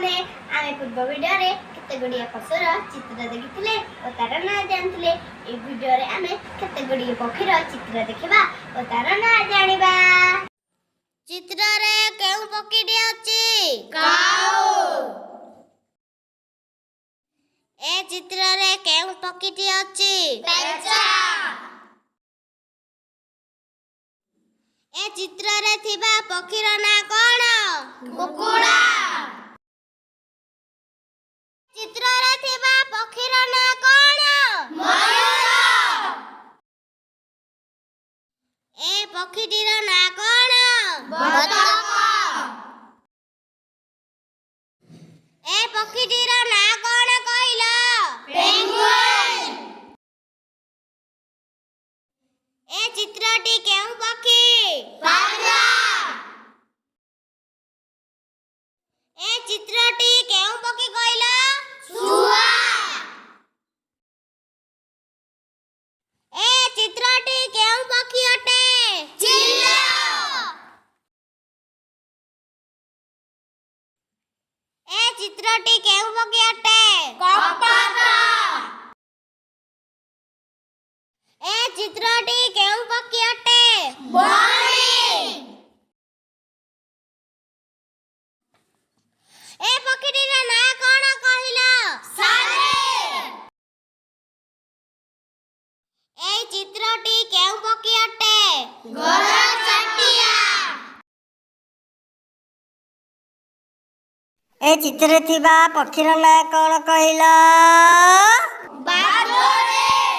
मैंने आमे पूर्व वीडियो रे केते गुड़िया पशुर चित्र देखिथिले और तार ना जानथिले। ए वीडियो रे आमे केते गुड़िया पक्षीर चित्र देखिबा और तार ना जानिबा। चित्र रे केउ पक्षीटी अछि? काऊ। ए चित्र रे केउ पक्षीटी अछि? पेंचा। ए चित्र रे थिबा पक्षीर ना कोन? कुकुड़ा। चित्र रे थिबा पक्षीर ना कोन? मयूर। ए पक्षीटीर ना कोन? बतक। ए पक्षीटीर ना कोन कहिलो? पेंगुइन। ए चित्रटी केउ पक्षी? पांडा। ए चित्रटी केउ पक्षी कहिलो? सुआ। ए चित्रटी केउ पक्षी अटे? चिल्लो। ए चित्रटी केउ पक्षी अटे? कपक। ए चित्रटी केउ पक्षी अटे? बणी। ए पक्षीटीर ना कोन कहिलो? सारे। ए चित्रटी केउ पक्षी अटे? गरचटिया। ए चित्र थिबा पक्षीर ना कोन कहिलो? बादुड़ी।